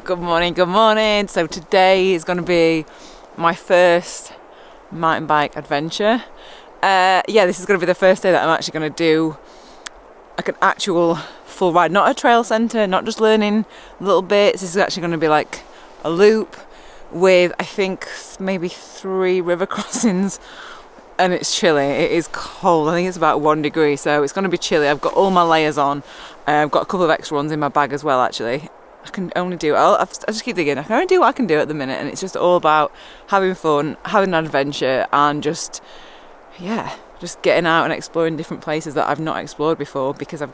Good morning, good morning. So today is going to be my first mountain bike adventure. This is going to be the first day that I'm actually going to do like an actual full ride, not a trail centre, not just learning little bits. This is actually going to be like a loop with, I think, maybe 3 river crossings, and it's chilly. It is cold. I think it's about 1 degree, so it's going to be chilly. I've got all my layers on. I've got a couple of extra ones in my bag as well, actually. I can only do, I just keep thinking, I can only do what I can do at the minute, and it's just all about having fun, having an adventure, and just getting out and exploring different places that I've not explored before because of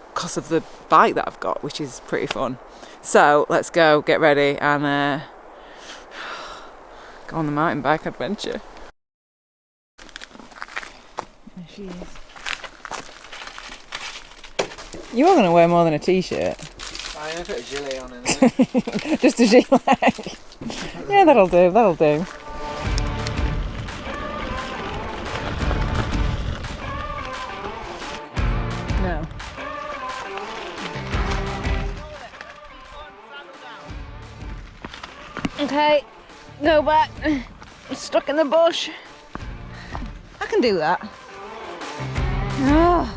the bike that I've got, which is pretty fun. So let's go, get ready, and go on the mountain bike adventure. There she is. You are going to wear more than a t-shirt. I'm going to put a gilet on it. Just a gilet. Yeah, that'll do. No. Okay, go back. I'm stuck in the bush. I can do that. Oh.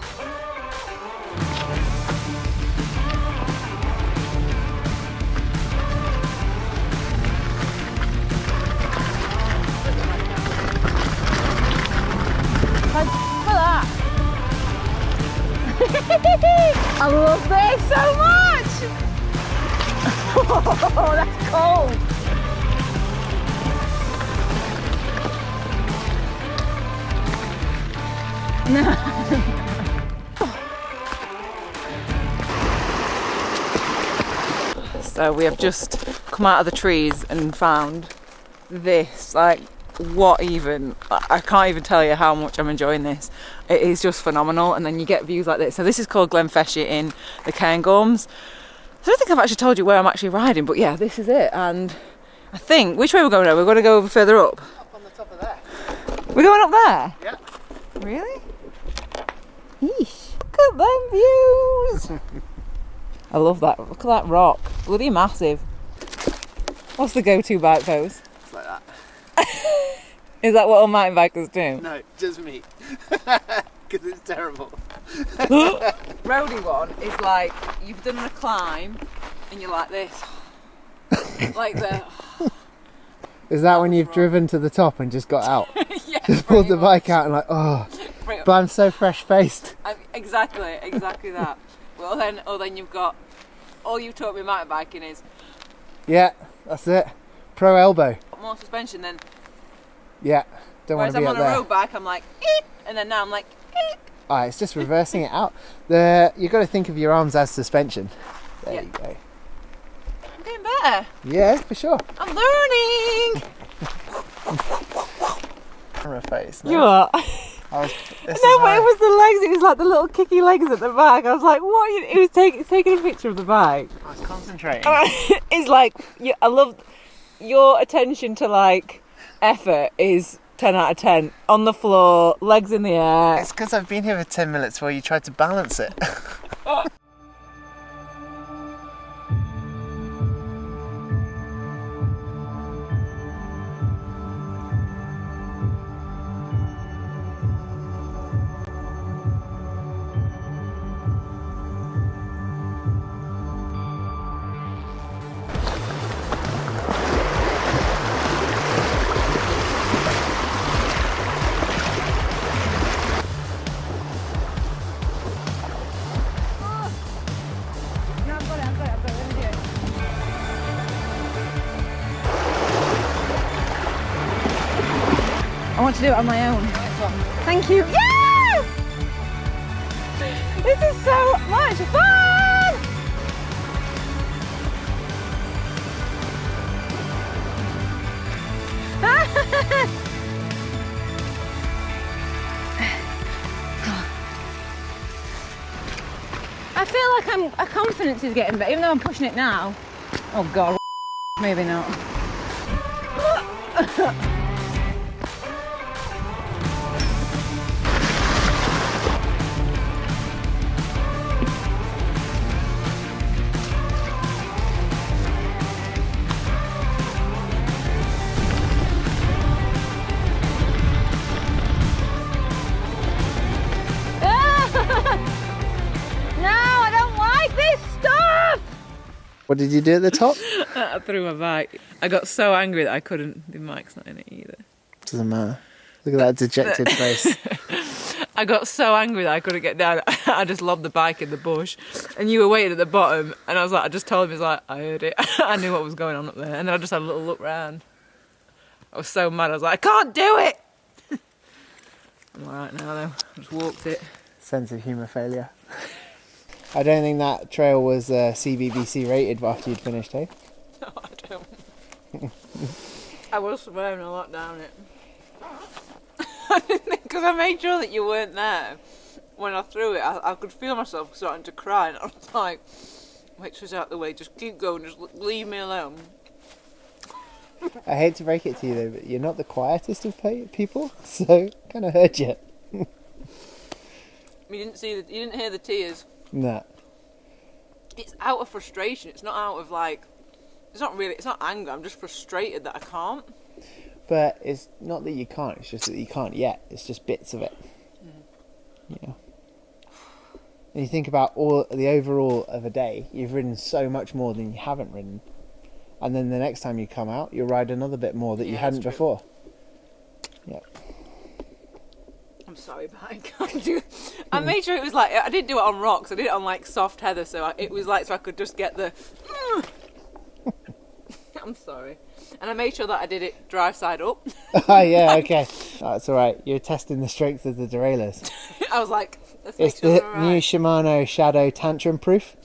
I love this so much! Oh, that's cold! So we have just come out of the trees and found this, like, what even? I can't even tell you how much I'm enjoying this. It is just phenomenal, and then you get views like this. So this is called Glenfeshie in the Cairngorms. I don't think I've actually told you where I'm actually riding, but yeah, this is it. And I think, which way we're going now? We're going to go over further up. Up on the top of there. We're going up there? Yeah. Really? Yeesh. Look at them views. I love that. Look at that rock. Bloody massive. What's the go-to bike pose? It's like that. Is that what all mountain bikers do? No, just me. Because it's terrible. Roadie one is like, you've done a climb and you're like this. Like the... Is that when you've driven to the top and just got out? Yeah, just pulled the bike out and like, oh, but I'm so fresh-faced. Exactly that. Well then you've got, all you've taught me mountain biking is... Yeah, that's it. Pro elbow. More suspension than... Yeah, don't want to be up there. Whereas I'm on a road bike, I'm like, eep, and then now I'm like, eep. Alright, it's just reversing it out. You've got to think of your arms as suspension. There you go. I'm getting better. Yeah, for sure. I'm learning. Camera face. No? You are. But it was the legs. It was like the little kicky legs at the back. I was like, what? It was taking a picture of the bike. I was concentrating. It's like, I love your attention to like effort is 10 out of 10. On the floor, legs in the air. It's because I've been here for 10 minutes while you tried to balance it. I want to do it on my own. Thank you. Yeah! This is so much fun! I feel like my confidence is getting better, even though I'm pushing it now. Oh God, maybe not. What did you do at the top? I threw my bike. I got so angry that I couldn't. The mic's not in it either. Doesn't matter. Look at that dejected face. I got so angry that I couldn't get down. I just lobbed the bike in the bush, and you were waiting at the bottom. And I was like, I just told him, I heard it. I knew what was going on up there, and then I just had a little look round. I was so mad. I was like, I can't do it. I'm alright now though. I just walked it. Sense of humour failure. I don't think that trail was CBBC rated after you'd finished, eh? No, I don't. I was swearing a lot down it. Because I made sure that you weren't there when I threw it. I could feel myself starting to cry, and I was like, "Wait, she's out the way. Just keep going. Just leave me alone." I hate to break it to you though, but you're not the quietest of people, so kind of hurt you. You didn't see you didn't hear the tears. Nah. It's out of frustration. It's not out of like. It's not anger. I'm just frustrated that I can't. But it's not that you can't, it's just that you can't yet. It's just bits of it. Yeah. And you think about all the overall of a day, you've ridden so much more than you haven't ridden. And then the next time you come out, you'll ride another bit more that you hadn't before. Yep. I'm sorry, bike. I made sure it was like, I didn't do it on rocks, I did it on like soft heather, so it was like, so I could just get the... I'm sorry. And I made sure that I did it drive side up. Oh yeah, okay. That's alright. You're testing the strength of the derailleurs. I was like, let's make it's sure the they're all new right. Shimano Shadow Tantrum Proof.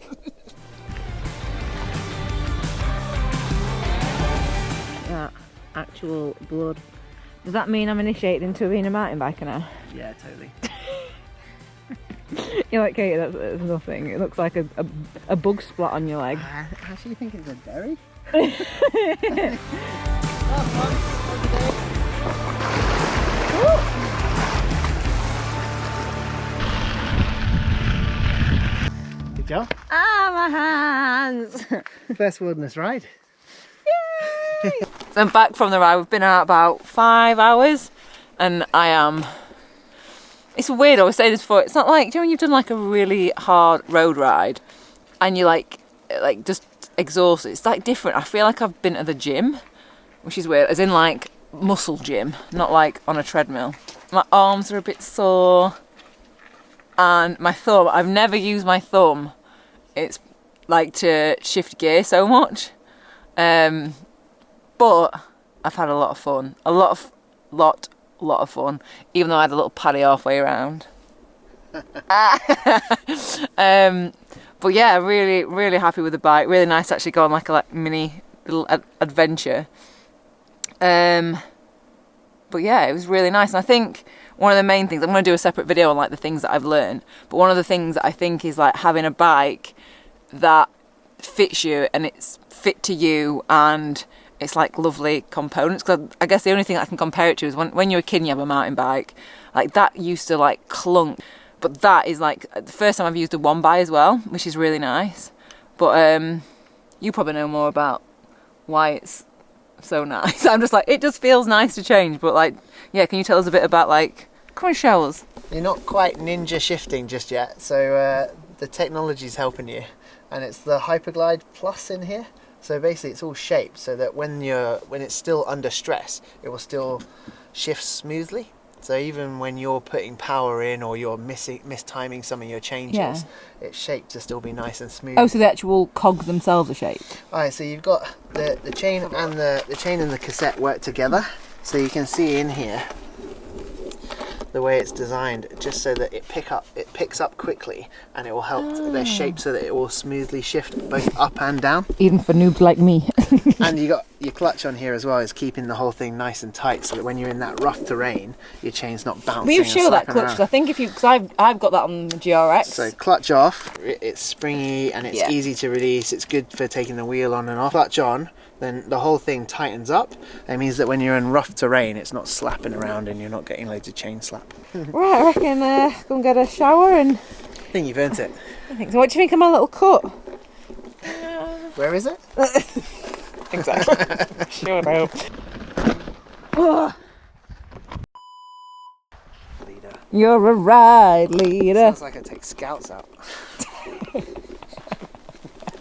That actual blood. Does that mean I'm initiated into being a mountain biker now? Yeah, totally. You're like, Katie, that's nothing. It looks like a bug splat on your leg. I actually think it's a berry. Good job. Ah, my hands! First wilderness ride. Yay! So I'm back from the ride. We've been out about 5 hours, and I am... It's weird, I was saying this before, it's not like, do you know when you've done like a really hard road ride, and you're like just exhausted? It's like different. I feel like I've been to the gym, which is weird, as in like muscle gym, not like on a treadmill. My arms are a bit sore, and my thumb, I've never used my thumb, it's like to shift gear so much, but I've had a lot of fun, a lot of fun, even though I had a little paddy halfway around. But yeah, really happy with the bike. Really nice to actually go on like a mini little adventure. But yeah, it was really nice. And I think one of the main things, I'm going to do a separate video on like the things that I've learned, but one of the things that I think is like having a bike that fits you and it's fit to you, and it's like lovely components. Because I guess the only thing I can compare it to is when you're a kid and you have a mountain bike, like that used to like clunk. But that is like the first time I've used a one by as well, which is really nice. But you probably know more about why it's so nice. I'm just like, it just feels nice to change. But like, yeah, can you tell us a bit about like, come on, show us. You're not quite ninja shifting just yet, so the technology's helping you. And it's the Hyperglide Plus in here. So basically it's all shaped so that when it's still under stress, it will still shift smoothly. So even when you're putting power in or you're mistiming some of your changes, it's shaped to still be nice and smooth. Oh, so the actual cogs themselves are shaped. Alright, so you've got the chain and the chain and the cassette work together. So you can see in here the way it's designed, just so that it picks up quickly, and it will help. They're shaped so that it will smoothly shift both up and down. Even for noobs like me. And you got your clutch on here as well, is keeping the whole thing nice and tight, so that when you're in that rough terrain, your chain's not bouncing. Will you show that clutch? Because I think because I've got that on the GRX. So clutch off, it's springy and it's easy to release. It's good for taking the wheel on and off. Clutch on, then the whole thing tightens up. It means that when you're in rough terrain, it's not slapping around and you're not getting loads of chain slap. Right, I reckon go and get a shower and... I think you've earned it. I think so. What do you think of my little cut? Where is it? Exactly. Sure no. Oh. Leader. You're a ride leader. Sounds like I take scouts out.